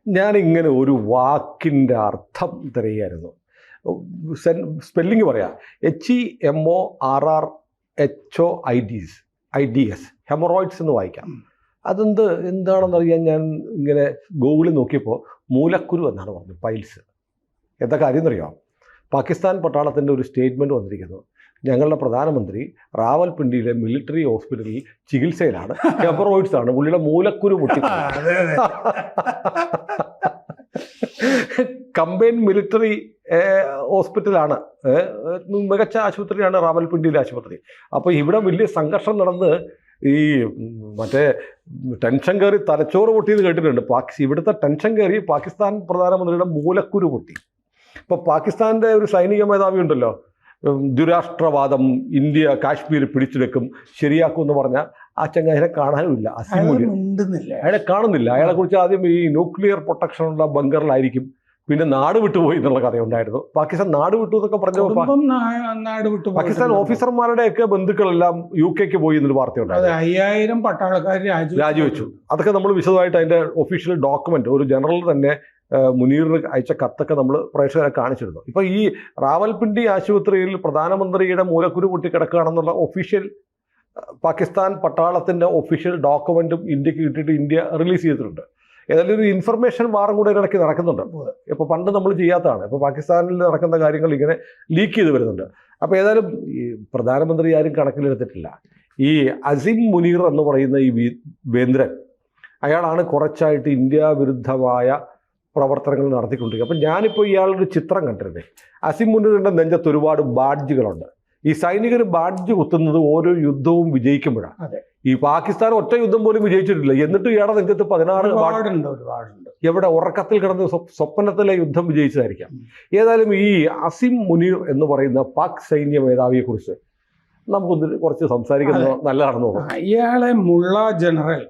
ഞാനിങ്ങനെ ഒരു വാക്കിൻ്റെ അർത്ഥം തിരയായിരുന്നു. സ്പെല്ലിങ് പറയാം. HEMORRHOIDS ഹെമറോയിഡ്സ് എന്ന് വായിക്കാം. എന്താണെന്നറിയാൻ ഞാൻ ഇങ്ങനെ ഗൂഗിളിൽ നോക്കിയപ്പോൾ മൂലക്കുരു എന്നാണ് പറഞ്ഞത്. പൈൽസ്. എന്താ കാര്യം എന്നറിയാം? പാകിസ്ഥാൻ പട്ടാളത്തിൻ്റെ ഒരു സ്റ്റേറ്റ്മെൻറ്റ് വന്നിരിക്കുന്നു. ഞങ്ങളുടെ പ്രധാനമന്ത്രി റാവൽപിണ്ടിയിലെ മിലിറ്ററി ഹോസ്പിറ്റലിൽ ചികിത്സയിലാണ്. ഹെമറോയിഡ്സ് ആണ്, പുള്ളിയുടെ മൂലക്കുരു പൊട്ടി. കമ്പൈൻ മിലിറ്ററി ഹോസ്പിറ്റലാണ്, മികച്ച ആശുപത്രിയാണ് റാവൽപിണ്ടിയിലെ ആശുപത്രി. അപ്പോൾ ഇവിടെ വലിയ സംഘർഷം നടന്ന് ഈ മറ്റേ ടെൻഷൻ കയറി തലച്ചോറ് പൊട്ടിയെന്ന് കേട്ടിട്ടുണ്ട്. ഇവിടുത്തെ ടെൻഷൻ കയറി പാകിസ്ഥാൻ പ്രധാനമന്ത്രിയുടെ മൂലക്കുരു പൊട്ടി. ഇപ്പോൾ പാകിസ്ഥാൻ്റെ ഒരു സൈനിക മേധാവി ഉണ്ടല്ലോ, ദുരാഷ്ട്രവാദം, ഇന്ത്യ കാശ്മീർ പിടിച്ചെടുക്കും, ശരിയാക്കും എന്ന് പറഞ്ഞാൽ ആ ചങ്ങാതിനെ കാണാനുമില്ല. അയാളെ കാണുന്നില്ല. അയാളെ കുറിച്ച് ആദ്യം ഈ ന്യൂക്ലിയർ പ്രൊട്ടക്ഷനുള്ള ബങ്കറിലായിരിക്കും, പിന്നെ നാട് വിട്ടുപോയി എന്നുള്ള കഥയുണ്ടായിരുന്നു. പാകിസ്ഥാൻ നാട് വിട്ടു എന്നൊക്കെ പറഞ്ഞു. പാകിസ്ഥാൻ ഓഫീസർമാരുടെയൊക്കെ ബന്ധുക്കളെല്ലാം UK പോയി എന്നൊരു വാർത്തയുണ്ടായിരുന്നു. 5000 പട്ടാളക്കാർ രാജിവെച്ചു. അതൊക്കെ നമ്മൾ വിശദമായിട്ട് അതിന്റെ ഒഫീഷ്യൽ ഡോക്യുമെന്റ് ഒരു ജനറൽ തന്നെ മുനീറിന് അയച്ച കത്തൊക്കെ നമ്മൾ പ്രേക്ഷകരെ കാണിച്ചിരുന്നു. ഇപ്പൊ ഈ റാവൽപിണ്ടി ആശുപത്രിയിൽ പ്രധാനമന്ത്രിയുടെ മൂലക്കുരു പൊട്ടി കിടക്കുകയാണെന്നുള്ള ഒഫീഷ്യൽ പാകിസ്ഥാൻ പട്ടാളത്തിന്റെ ഒഫീഷ്യൽ ഡോക്യുമെന്റും ഇന്ത്യക്ക് കിട്ടിയിട്ട് ഇന്ത്യ റിലീസ് ചെയ്തിട്ടുണ്ട്. ഏതായാലും ഒരു ഇൻഫർമേഷൻ വാറും കൂടെ ഇടയ്ക്ക് നടക്കുന്നുണ്ട്. ഇപ്പോൾ പണ്ട് നമ്മൾ ചെയ്യാത്തതാണ്. ഇപ്പോൾ പാകിസ്ഥാനിൽ നടക്കുന്ന കാര്യങ്ങൾ ഇങ്ങനെ ലീക്ക് ചെയ്ത് വരുന്നുണ്ട്. അപ്പോൾ ഏതായാലും ഈ പ്രധാനമന്ത്രി ആരും കണക്കിലെടുത്തിട്ടില്ല. ഈ അസിം മുനീർ എന്ന് പറയുന്ന ഈ വേന്ദ്രൻ, അയാളാണ് കുറച്ചായിട്ട് ഇന്ത്യ വിരുദ്ധമായ പ്രവർത്തനങ്ങൾ നടത്തിക്കൊണ്ടിരിക്കുക. അപ്പം ഞാനിപ്പോൾ ഇയാളൊരു ചിത്രം കണ്ടിരുന്നേ. അസിം മുനീറിൻ്റെ നെഞ്ചത്ത് ഒരുപാട് ബാഡ്ജുകളുണ്ട്. ഈ സൈനികർ ബാഡ്ജ് കുത്തുന്നത് ഓരോ യുദ്ധവും വിജയിക്കുമ്പോഴാണ്. ഈ പാകിസ്ഥാൻ ഒറ്റ യുദ്ധം പോലും വിജയിച്ചിട്ടില്ല, എന്നിട്ട് ഇയാളുടെ നെഞ്ചത്ത് 16 എവിടെ ഉറക്കത്തിൽ കിടന്ന് സ്വപ്നത്തിലെ യുദ്ധം വിജയിച്ചതായിരിക്കാം. ഏതായാലും ഈ അസിം മുനീർ എന്ന് പറയുന്ന പാക് സൈന്യ മേധാവിയെ കുറിച്ച് നമുക്കൊന്ന് കുറച്ച് സംസാരിക്കുന്നത് നല്ലതാണെന്ന് തോന്നുന്നു. ഇയാളെ മുള്ള ജനറൽ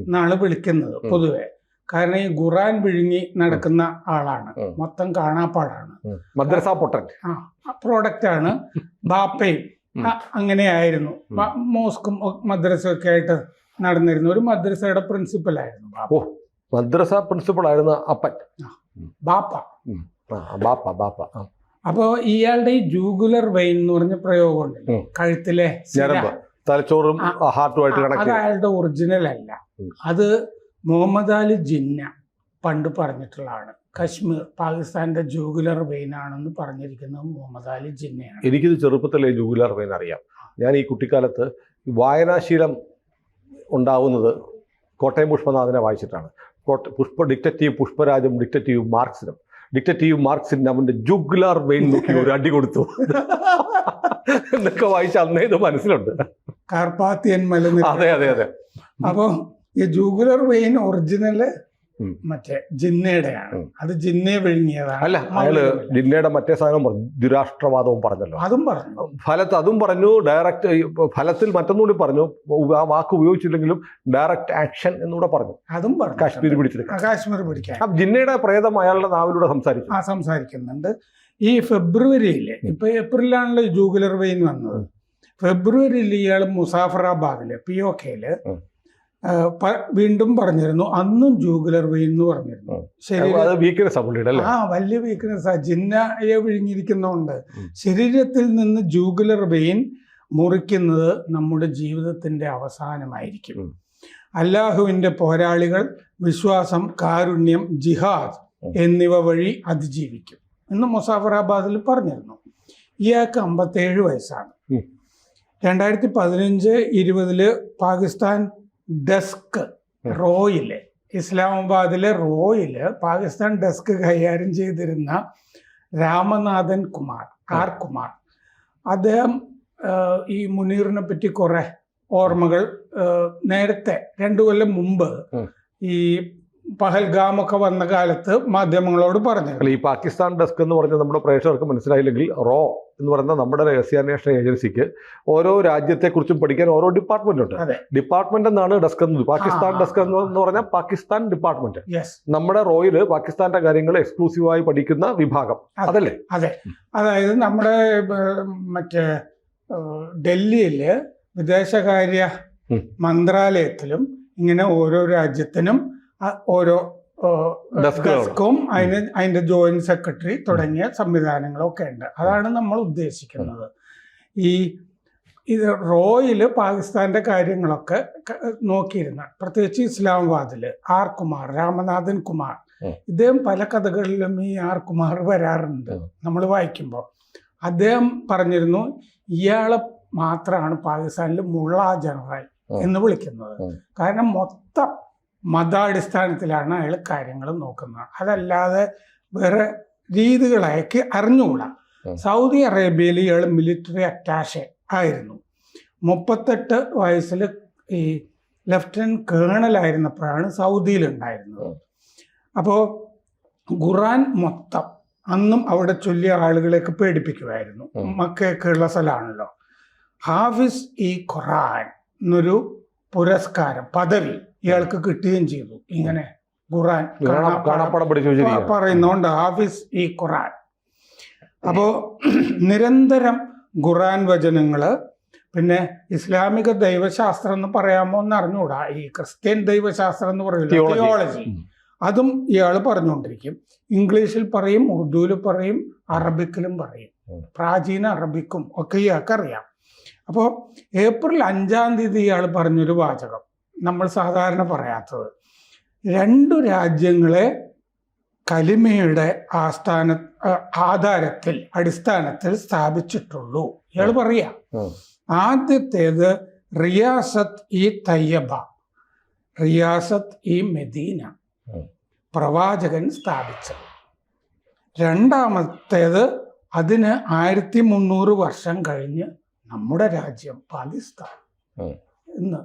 എന്നാണ് വിളിക്കുന്നത് പൊതുവെ. കാരണം ഈ ഖുറാൻ വിഴുങ്ങി നടക്കുന്ന ആളാണ്, മൊത്തം കാണാപ്പാടാണ്, മദ്രസ പൊട്ടൻ പ്രോഡക്റ്റാണ്. ബാപ്പയും അങ്ങനെയായിരുന്നു. മോസ്കും മദ്രസയൊക്കെ ആയിട്ട് നടന്നിരുന്നു. ഒരു മദ്രസയുടെ പ്രിൻസിപ്പലായിരുന്നു. മദ്രസ പ്രിൻസിപ്പൾ ആയിരുന്ന അപ്പൻ ബാപ്പ. അപ്പോ ഇയാളുടെ ഈ ജൂഗുലർ വെയിൻ എന്ന് പറഞ്ഞ പ്രയോഗമുണ്ട്, കഴുത്തിലെ തലച്ചോറും ഹാർട്ടുമായിട്ട് അത് അയാളുടെ ഒറിജിനൽ അല്ല. അത് മുഹമ്മദ് അലി ജിന്ന പണ്ട് പറഞ്ഞിട്ടുള്ളതാണ്. കശ്മീർ പാകിസ്ഥാന്റെ ജൂഗുലർ വെയിൻ ആണെന്ന് പറഞ്ഞിരിക്കുന്നത് മുഹമ്മദ് അലി ജിന്നയാണ്. എനിക്കിത് ചെറുപ്പത്തിലെ ജൂഗുലർ വെയിൻ അറിയാം. ഞാൻ ഈ കുട്ടിക്കാലത്ത് വായനാശീലം ഉണ്ടാവുന്നത് കോട്ടയം പുഷ്പനാഥനെ വായിച്ചിട്ടാണ്. ഡിക്റ്ററ്റീവ് പുഷ്പരാജും ഡിക്റ്ററ്റീവ് മാർക്സിന് അവൻ്റെ ജൂഗുലർ വെയിൻ നോക്കി ഒരു അടി കൊടുത്തു എന്നൊക്കെ വായിച്ച അന്നേ ഇത് മനസ്സിലുണ്ട്. കാർപ്പാത്തിയൻ മല. അതെ അതെ അതെ. അപ്പൊ ഈ ജൂഗുലർ വെയിൻ ഒറിജിനൽ മറ്റേ ജിന്നയുടെയാണ്. അത് ജിന്നയെ വിഴുങ്ങിയതാണ്. അല്ല, അയാള് ജിന്നയുടെ മറ്റേ സാധനം പറഞ്ഞു, ദുരാഷ്ട്രവാദവും പറഞ്ഞല്ലോ. അതും പറഞ്ഞു. അതും പറഞ്ഞു. ഡയറക്റ്റ് ഫലത്തിൽ മറ്റൊന്നുകൂടി പറഞ്ഞു. ആ വാക്ക് ഉപയോഗിച്ചില്ലെങ്കിലും ഡയറക്റ്റ് ആക്ഷൻ എന്നൂടെ പറഞ്ഞു. അതും പറഞ്ഞു. കാശ്മീർ പിടിച്ചെടുക്കാം. കാശ്മീർ പിടിക്കാൻ ജിന്നയുടെ പ്രേതം അയാളുടെ നാവിലൂടെ സംസാരിക്കുന്നുണ്ട്. ഈ ഫെബ്രുവരിയില്, ഇപ്പൊ ഏപ്രിലാണല്ലോ ജൂഗുലർ വെയിൻ വന്നത്. ഫെബ്രുവരിയിൽ ഇയാൾ മുസാഫറാബാദില് POKയില് വീണ്ടും പറഞ്ഞിരുന്നു. അന്നും ജൂഗുലർ വെയിൻ എന്ന് പറഞ്ഞിരുന്നു. വലിയ വീക്ക്നെസ്. ജിന്നയെ വിഴുങ്ങിയിരിക്കുന്നതുകൊണ്ട് ശരീരത്തിൽ നിന്ന് ജൂഗുലർ വെയിൻ മുറിക്കുന്നത് നമ്മുടെ ജീവിതത്തിന്റെ അവസാനമായിരിക്കും. അല്ലാഹുവിന്റെ പോരാളികൾ വിശ്വാസം, കാരുണ്യം, ജിഹാദ് എന്നിവ വഴി അതിജീവിക്കും എന്ന് മുസാഫറാബാദിൽ പറഞ്ഞിരുന്നു. ഇയാൾക്ക് 57 വയസ്സാണ്. 2015-20 പാകിസ്ഥാൻ ഡെസ്ക് റോയില്, ഇസ്ലാമാബാദിലെ റോയില് പാകിസ്ഥാൻ ഡെസ്ക് കൈകാര്യം ചെയ്തിരുന്ന രാമനാഥൻ കുമാർ, അദ്ദേഹം ഈ മുനീറിനെ പറ്റി കുറെ ഓർമ്മകൾ നേരത്തെ 2 കൊല്ലം മുമ്പ് ഈ പഹൽഗാമൊക്കെ വന്ന കാലത്ത് മാധ്യമങ്ങളോട് പറഞ്ഞു. ഈ പാകിസ്ഥാൻ ഡെസ്ക് എന്ന് പറഞ്ഞാൽ നമ്മുടെ പ്രേക്ഷകർക്ക് മനസ്സിലായില്ലെങ്കിൽ, റോ എന്ന് പറയുന്ന നമ്മുടെ രഹസ്യാന്വേഷണ ഏജൻസിക്ക് ഓരോ രാജ്യത്തെക്കുറിച്ചും പഠിക്കാൻ ഓരോ ഡിപ്പാർട്ട്മെന്റ് ഉണ്ട്. ഡിപ്പാർട്ട്മെന്റ് എന്നാണ് ഡെസ്ക് എന്നത്. പാകിസ്ഥാൻ ഡെസ്ക് എന്ന് പറഞ്ഞാൽ പാകിസ്ഥാൻ ഡിപ്പാർട്ട്മെന്റ്. നമ്മുടെ റോയില് പാകിസ്ഥാന്റെ കാര്യങ്ങൾ എക്സ്ക്ലൂസീവായി പഠിക്കുന്ന വിഭാഗം അതല്ലേ? അതെ. അതായത് നമ്മുടെ മറ്റേ ഡൽഹിയില് വിദേശകാര്യ മന്ത്രാലയത്തിലും ഇങ്ങനെ ഓരോ രാജ്യത്തിനും ഓരോ ഡെസ്കും അതിന്റെ ജോയിന്റ് സെക്രട്ടറി തുടങ്ങിയ സംവിധാനങ്ങളൊക്കെ ഉണ്ട്. അതാണ് നമ്മൾ ഉദ്ദേശിക്കുന്നത്. ഇത് റോയിൽ പാകിസ്ഥാന്റെ കാര്യങ്ങളൊക്കെ നോക്കിയിരുന്ന, പ്രത്യേകിച്ച് ഇസ്ലാമാബാദിൽ ആർ കുമാർ, രാമനാഥൻ കുമാർ, ഇദ്ദേഹം പല കഥകളിലും ഈ ആർ കുമാർ വരാറുണ്ട് നമ്മൾ വായിക്കുമ്പോൾ. അദ്ദേഹം പറഞ്ഞിരുന്നു ഇയാളെ മാത്രമാണ് പാകിസ്ഥാനിൽ മുള്ള ജനറൽ എന്ന് വിളിക്കുന്നത്. കാരണം മൊത്തം മതാടിസ്ഥാനത്തിലാണ് അയാൾ കാര്യങ്ങൾ നോക്കുന്നത്. അതല്ലാതെ വേറെ രീതികളാക്കി അറിഞ്ഞുകൂടാ. സൗദി അറേബ്യയിൽ ഇയാൾ മിലിറ്ററി അറ്റാഷെ ആയിരുന്നു. 38 വയസ്സിൽ ഈ ലെഫ്റ്റനന്റ് കേണലായിരുന്നപ്പോഴാണ് സൗദിയിലുണ്ടായിരുന്നത്. അപ്പോൾ ഖുറാൻ മൊത്തം അന്നും അവിടെ ചൊല്ലിയ ആളുകളെയൊക്കെ പേടിപ്പിക്കുമായിരുന്നു. മക്കയൊക്കെ ഉള്ള സ്ഥലമാണല്ലോ. ഹാഫിസ് ഈ ഖുറാൻ എന്നൊരു പുരസ്കാരം, പദവി ഇയാൾക്ക് കിട്ടുകയും ചെയ്തു. ഇങ്ങനെ ഖുറാൻ പറയുന്നോണ്ട് ഹാഫിസ് ഈ ഖുറാൻ. അപ്പോ നിരന്തരം ഖുറാൻ വചനങ്ങള്, പിന്നെ ഇസ്ലാമിക ദൈവശാസ്ത്രം എന്ന് പറയാമോ എന്ന് അറിഞ്ഞുകൂടാ, ഈ ക്രിസ്ത്യൻ ദൈവശാസ്ത്രം എന്ന് പറയുന്നത് തിയോളജി, അതും ഇയാൾ പറഞ്ഞുകൊണ്ടിരിക്കും. ഇംഗ്ലീഷിൽ പറയും, ഉറുദുവിൽ പറയും, അറബിക്കിലും പറയും. പ്രാചീന അറബിക്കും ഒക്കെ ഇയാൾക്ക് അറിയാം. അപ്പോൾ ഏപ്രിൽ 5-ാം തീയതി ഇയാൾ പറഞ്ഞൊരു വാചകം നമ്മൾ സാധാരണ പറയാത്തത്, 2 രാജ്യങ്ങളെ കലിമയുടെ അടിസ്ഥാനത്തിൽ സ്ഥാപിച്ചിട്ടുള്ളൂ. ഇയാൾ പറയാ, ആദ്യത്തേത് റിയാസത്ത് ഈ തയ്യബ, റിയാസത്ത് ഈ മെദീന, പ്രവാചകൻ സ്ഥാപിച്ചത്. രണ്ടാമത്തേത് അതിന് 1300 വർഷം കഴിഞ്ഞ് നമ്മുടെ രാജ്യം പാകിസ്ഥാൻ. ഇന്ന്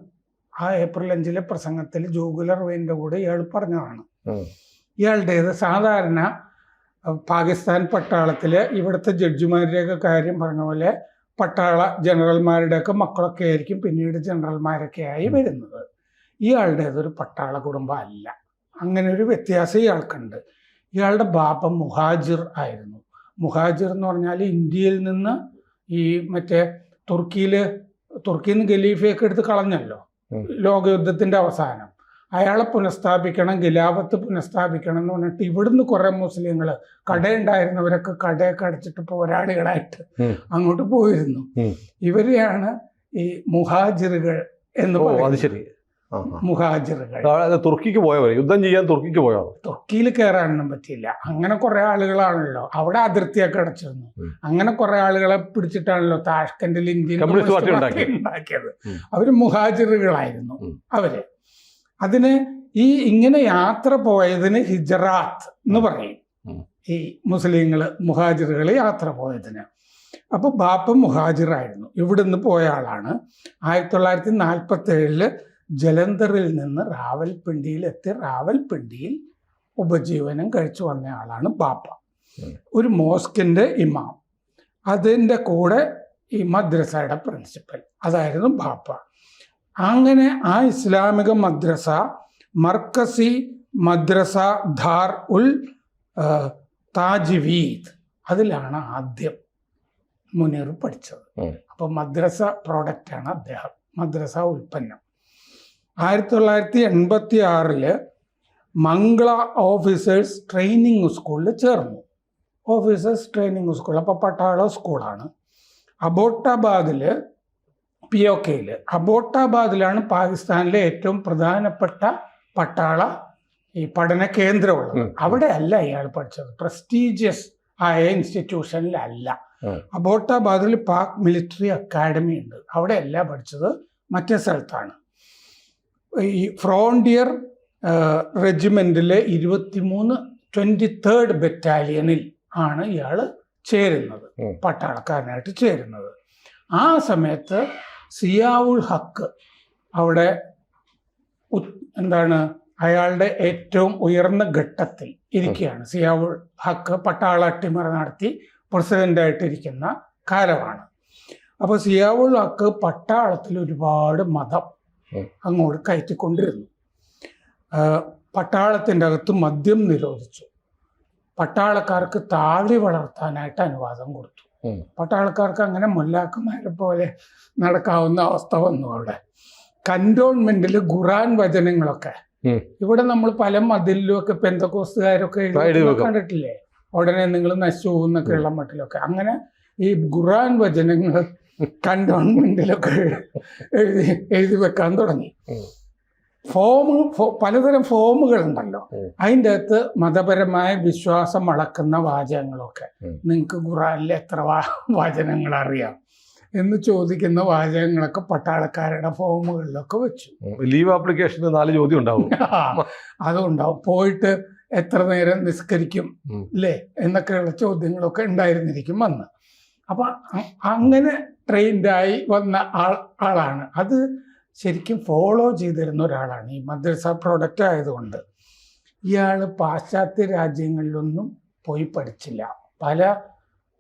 ആ ഏപ്രിൽ 5 പ്രസംഗത്തിൽ ജൂഗുലർ വെയിൻ്റെ കൂടെ ഇയാൾ പറഞ്ഞതാണ്. ഇയാളുടേത് സാധാരണ പാകിസ്ഥാൻ പട്ടാളത്തിൽ ഇവിടുത്തെ ജഡ്ജിമാരുടെയൊക്കെ കാര്യം പറഞ്ഞ പോലെ പട്ടാള ജനറൽമാരുടെയൊക്കെ മക്കളൊക്കെ ആയിരിക്കും പിന്നീട് ജനറൽമാരൊക്കെ ആയി വരുന്നത്. ഇയാളുടേതൊരു പട്ടാള കുടുംബം അല്ല. അങ്ങനെ ഒരു വ്യത്യാസം ഇയാൾക്കുണ്ട്. ഇയാളുടെ ബാപ്പ മുഹാജിർ ആയിരുന്നു. മുഹാജിർ എന്ന് പറഞ്ഞാൽ ഇന്ത്യയിൽ നിന്ന് ഈ മറ്റേ തുർക്കിയിൽ നിന്ന് ഖലീഫയൊക്കെ എടുത്ത് കളഞ്ഞല്ലോ ലോകയുദ്ധത്തിന്റെ അവസാനം. അയാളെ പുനഃസ്ഥാപിക്കണം, ഖിലാഫത്ത് പുനഃസ്ഥാപിക്കണം എന്ന് പറഞ്ഞിട്ട് ഇവിടുന്ന് കുറെ മുസ്ലിങ്ങൾ, കടയുണ്ടായിരുന്നവരൊക്കെ കടയൊക്കെ അടച്ചിട്ട് പോരാളികളായിട്ട് അങ്ങോട്ട് പോയിരുന്നു. ഇവരെയാണ് ഈ മുഹാജിറുകൾ എന്ന് പറയുന്നത്. മുഹാജിറുകൾ തുർക്കിക്ക് പോയവർ, യുദ്ധം ചെയ്യാൻ തുർക്കിക്ക് പോയോ? തുർക്കിയിൽ കയറാനൊന്നും പറ്റിയില്ല. അങ്ങനെ കുറെ ആളുകളാണല്ലോ അവിടെ അതിർത്തിയൊക്കെ അടച്ചിരുന്നു. അങ്ങനെ കുറെ ആളുകളെ പിടിച്ചിട്ടാണല്ലോ താഷ്കന്റിൽ ഇന്ത്യൻ ഉണ്ടാക്കിയത്. അവര് മുഹാജിറുകളായിരുന്നു അവര്. അതിന് ഇങ്ങനെ യാത്ര പോയതിന് ഹിജറാത്ത് എന്ന് പറയും ഈ മുസ്ലിങ്ങള്, മുഹാജിറുകൾ യാത്ര പോയതിന്. അപ്പൊ ബാപ്പ മുഹാജിറായിരുന്നു, ഇവിടുന്ന് പോയ ആളാണ്. 1947 ജലന്ധറിൽ നിന്ന് റാവൽപിണ്ടിയിൽ എത്തി റാവൽപിണ്ടിയിൽ ഉപജീവനം കഴിച്ചു വന്ന ആളാണ് ബാപ്പ. ഒരു മോസ്കിന്റെ ഇമാം, അതിൻ്റെ കൂടെ ഈ മദ്രസയുടെ പ്രിൻസിപ്പൽ, അതായിരുന്നു ബാപ്പ. അങ്ങനെ ആ ഇസ്ലാമിക മദ്രസ മർക്കസി മദ്രസ ധാർ ഉൽ താജ്വീദ്, അതിലാണ് ആദ്യം മുനീർ പഠിച്ചത്. അപ്പൊ മദ്രസ പ്രോഡക്റ്റാണ് അദ്ദേഹം, മദ്രസ ഉൽപ്പന്നം. 1986 മംഗള ഓഫീസേഴ്സ് ട്രെയിനിങ് സ്കൂളിൽ ചേർന്നു. ഓഫീസേഴ്സ് ട്രെയിനിങ് സ്കൂൾ, അപ്പോൾ പട്ടാള സ്കൂളാണ്. അബോട്ടാബാദിൽ POK അബോട്ടാബാദിലാണ് പാകിസ്ഥാനിലെ ഏറ്റവും പ്രധാനപ്പെട്ട പട്ടാള ഈ പഠന കേന്ദ്രമുള്ളത്. അവിടെ അല്ല ഇയാൾ പഠിച്ചത്, പ്രസ്റ്റീജിയസ് ആയ ഇൻസ്റ്റിറ്റ്യൂഷനിലല്ല. അബോട്ടാബാദിൽ പാക് മിലിറ്ററി അക്കാഡമി ഉണ്ട്, അവിടെ അല്ല പഠിച്ചത്, മറ്റേ സ്ഥലത്താണ്. ഈ ഫ്രോണ്ടിയർ റെജിമെന്റിലെ 23rd ബറ്റാലിയനിൽ ആണ് ഇയാൾ ചേരുന്നത്, പട്ടാളക്കാരനായിട്ട് ചേരുന്നത്. ആ സമയത്ത് സിയാവുൾ ഹക്ക് അവിടെ അയാളുടെ ഏറ്റവും ഉയർന്ന ഘട്ടത്തിൽ ഇരിക്കുകയാണ്. സിയാവുൾ ഹക്ക് പട്ടാള അട്ടിമറി നടത്തി പ്രസിഡന്റായിട്ടിരിക്കുന്ന കാലമാണ്. അപ്പോൾ സിയാവുൾ ഹക്ക് പട്ടാളത്തിൽ ഒരുപാട് മതം അങ്ങോട്ട് കയറ്റിക്കൊണ്ടിരുന്നു. പട്ടാളത്തിൻ്റെ അകത്ത് മദ്യം നിരോധിച്ചു. പട്ടാളക്കാർക്ക് താഴി വളർത്താനായിട്ട് അനുവാദം കൊടുത്തു. പട്ടാളക്കാർക്ക് അങ്ങനെ മുല്ലാക്കന്മാരെ പോലെ നടക്കാവുന്ന അവസ്ഥ വന്നു. അവിടെ കന്റോൺമെന്റിൽ ഖുറാൻ വചനങ്ങളൊക്കെ ഇവിടെ നമ്മൾ പല മതിലിലും ഒക്കെ പെന്തക്കോസ്തുകാരൊക്കെ എഴുതി കണ്ടിട്ടില്ലേ, ഉടനെ നിങ്ങൾ നശിച്ചു പോകുന്നൊക്കെയുള്ള മട്ടിലൊക്കെ. അങ്ങനെ ഈ ഖുർആൻ വചനങ്ങൾ കണ്ടോൺമെന്റിലൊക്കെ എഴുതി വെക്കാൻ തുടങ്ങി. പലതരം ഫോമുകളുണ്ടല്ലോ, അതിൻ്റെ അകത്ത് മതപരമായ വിശ്വാസം അളക്കുന്ന വാചകങ്ങളൊക്കെ, നിങ്ങൾക്ക് ഖുർആനിലെ എത്ര വാചനങ്ങൾ അറിയാം എന്ന് ചോദിക്കുന്ന വാചകങ്ങളൊക്കെ പട്ടാളക്കാരുടെ ഫോമുകളിലൊക്കെ വെച്ചു. ലീവ് ആപ്ലിക്കേഷന് 4 ചോദ്യം ഉണ്ടാവും. അതുണ്ടാവും. പോയിട്ട് എത്ര നേരം നിസ്കരിക്കും അല്ലേ എന്നൊക്കെയുള്ള ചോദ്യങ്ങളൊക്കെ ഉണ്ടായിരുന്നിരിക്കും വന്ന്. അപ്പം അങ്ങനെ ട്രെയിൻഡായി വന്ന ആളാണ്. അത് ശരിക്കും ഫോളോ ചെയ്തിരുന്ന ഒരാളാണ്. ഈ മദ്രസ പ്രൊഡക്റ്റ് ആയതുകൊണ്ട് ഇയാൾ പാശ്ചാത്യ രാജ്യങ്ങളിലൊന്നും പോയി പഠിച്ചില്ല. പല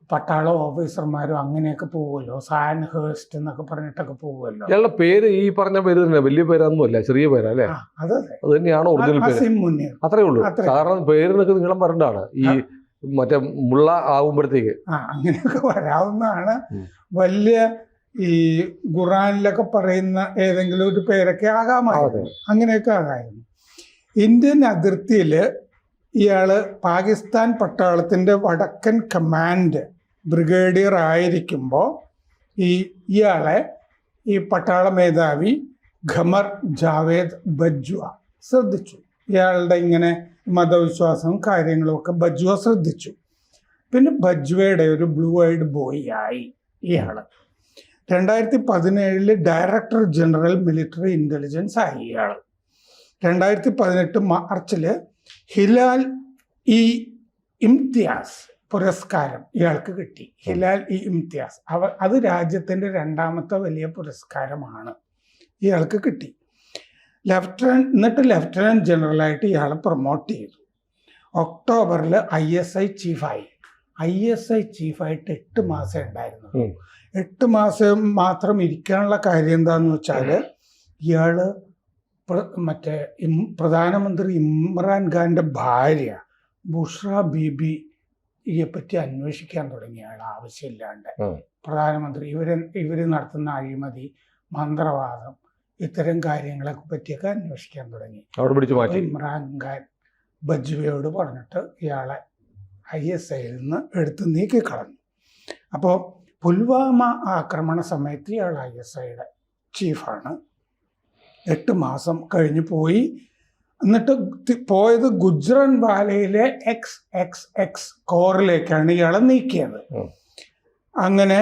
പട്ടാള ഓഫീസർമാരും അങ്ങനെയൊക്കെ പോകുമല്ലോ, സാൻഹേഴ്സ്റ്റ് എന്നൊക്കെ പറഞ്ഞിട്ടൊക്കെ പോകുമല്ലോ. ഇയാളുടെ പേര് ഈ പറഞ്ഞ പേര് തന്നെ, വലിയ പേരൊന്നും അല്ല, ചെറിയ പേരാ അല്ലേ? അത് തന്നെയാണ് ഒറിജിനൽ പേര്. അസീം മുനീർ അത്രേ ഉള്ളൂ. കാരണം പേരിനൊക്കെ നീളം വരണ്ടാണ് ഈ മറ്റേ മുള്ള ആകുമ്പോഴത്തേക്ക്. അങ്ങനെയൊക്കെ വരാവുന്നതാണ്. വലിയ ഈ ഖുറാനിലൊക്കെ പറയുന്ന ഏതെങ്കിലും ഒരു പേരൊക്കെ ആകാമായിരുന്നു, അങ്ങനെയൊക്കെ ആകാമായിരുന്നു. ഇന്ത്യൻ അതിർത്തിയിൽ ഇയാള് പാകിസ്ഥാൻ പട്ടാളത്തിൻ്റെ വടക്കൻ കമാൻഡ് ബ്രിഗേഡിയർ ആയിരിക്കുമ്പോൾ ഇയാളെ ഈ പട്ടാള മേധാവി ഖമർ ജാവേദ് ബജ്വ ശ്രദ്ധിച്ചു. ഇയാളുടെ ഇങ്ങനെ മതവിശ്വാസവും കാര്യങ്ങളും ഒക്കെ ബജ്വ ശ്രദ്ധിച്ചു. പിന്നെ ബജ്വയുടെ ഒരു ബ്ലൂ ഐഡ് ബോയ് ആയി ഇയാൾ. 2017 ഡയറക്ടർ ജനറൽ മിലിറ്ററി ഇൻ്റലിജൻസ് ആയി ഇയാൾ. 2018 മാർച്ചിൽ ഹിലാൽ ഇ ഇംതിയാസ് പുരസ്കാരം ഇയാൾക്ക് കിട്ടി. ഹിലാൽ ഇ ഇംതിയാസ് അത് രാജ്യത്തിൻ്റെ 2ാമത്തെ വലിയ പുരസ്കാരമാണ് ഇയാൾക്ക് കിട്ടി. എന്നിട്ട് ലെഫ്റ്റനൻറ്റ് ജനറലായിട്ട് ഇയാളെ പ്രൊമോട്ട് ചെയ്തു. ഒക്ടോബറിൽ ISI ചീഫായി. ISI ചീഫായിട്ട് 8 മാസം ഉണ്ടായിരുന്നു. 8 മാസം മാത്രം ഇരിക്കാനുള്ള കാര്യം എന്താണെന്ന് വെച്ചാൽ ഇയാൾ മറ്റേ പ്രധാനമന്ത്രി ഇമ്രാൻഖാൻ്റെ ഭാര്യ ബുഷ്ര ബീബിയെ പറ്റി അന്വേഷിക്കാൻ തുടങ്ങിയ ആൾ ആവശ്യമില്ലാണ്ട്. പ്രധാനമന്ത്രി ഇവര് നടത്തുന്ന അഴിമതി, മന്ത്രവാദം, ഇത്തരം കാര്യങ്ങളെ പറ്റിയൊക്കെ അന്വേഷിക്കാൻ തുടങ്ങി. ഇമ്രാൻഖാൻ ബജ്വയോട് പറഞ്ഞിട്ട് ഇയാളെ ISIയിൽ നിന്ന് എടുത്ത് നീക്കിക്കളഞ്ഞു. അപ്പോൾ പുൽവാമ ആക്രമണ സമയത്ത് ഇയാൾ ISIയുടെ ചീഫാണ്. 8 മാസം കഴിഞ്ഞ് പോയി. എന്നിട്ട് പോയത് ഗുജ്റൻവാലയിലെ XXX കോറിലേക്കാണ് ഇയാളെ നീക്കിയത്. അങ്ങനെ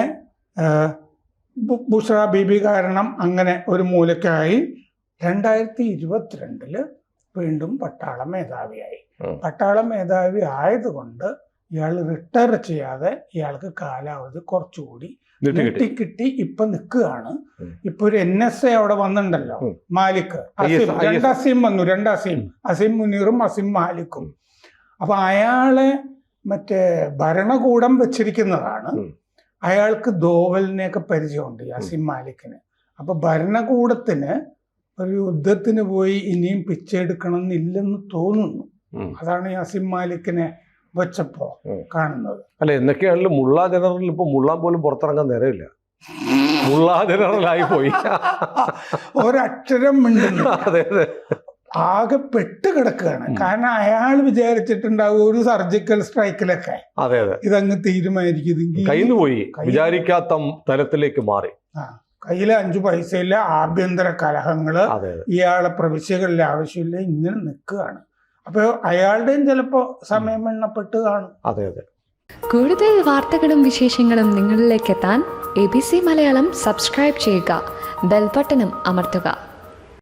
ബുഷ്ര ബീബി കാരണം അങ്ങനെ ഒരു മൂലക്കായി. 2022 വീണ്ടും പട്ടാള മേധാവിയായി. പട്ടാള മേധാവി ആയതുകൊണ്ട് ഇയാൾ റിട്ടയർ ചെയ്യാതെ ഇയാൾക്ക് കാലാവധി കുറച്ചുകൂടി കിട്ടി ഇപ്പൊ നിൽക്കുകയാണ്. ഇപ്പൊ ഒരു NSA അവിടെ വന്നിട്ടുണ്ടല്ലോ, മാലിക് അസീം വന്നു. 2 അസീം മുനീറും അസീം മാലിക്കും. അപ്പൊ അയാളെ മറ്റേ ഭരണകൂടം വെച്ചിരിക്കുന്നതാണ്. അയാൾക്ക് ദോവലിനെയൊക്കെ പരിചയമുണ്ട് അസീം മാലിക്കിന്. അപ്പൊ ഭരണകൂടത്തിന് ഒരു യുദ്ധത്തിന് പോയി ഇനിയും പിച്ചെടുക്കണം എന്നില്ലെന്ന് തോന്നുന്നു. അതാണ് ഈ അസീം മാലിക്കിനെ വെച്ചപ്പോ കാണുന്നത്. അല്ല, എന്തൊക്കെയാണെങ്കിലും മുള്ള ജനറൽ ഇപ്പൊ മുള്ളാൻ പോലും പുറത്തിറങ്ങാൻ നേരമില്ല. മുള്ള ജനറലായി പോയി. ഒരക്ഷരം മിണ്ടുന്നു. ആകെ പെട്ട് കിടക്കുകയാണ്. കാരണം അയാൾ വിചാരിച്ചിട്ടുണ്ടാവും ഒരു സർജിക്കൽ സ്ട്രൈക്കിലൊക്കെ ഇതങ്ങ് തീരുമാനിക്കും. കയ്യിന്ന് പോയി, വിചാരിക്കാത്ത തലത്തിലേക്ക് മാറി. കയ്യിൽ 5 പൈസയില്ല, ആഭ്യന്തര കലഹങ്ങള്, ഇയാളെ പ്രവിശ്യകളിലെ ആവശ്യമില്ല, ഇങ്ങനെ നിൽക്കുകയാണ്. അപ്പോൾ അയാളുടെയും ചിലപ്പോൾ സമയം എണ്ണപ്പെട്ട് കാണും. കൂടുതൽ വാർത്തകളും വിശേഷങ്ങളും നിങ്ങളിലേക്ക് എത്താൻ ABC മലയാളം സബ്സ്ക്രൈബ് ചെയ്യുക, ബെൽ ബട്ടണും അമർത്തുക.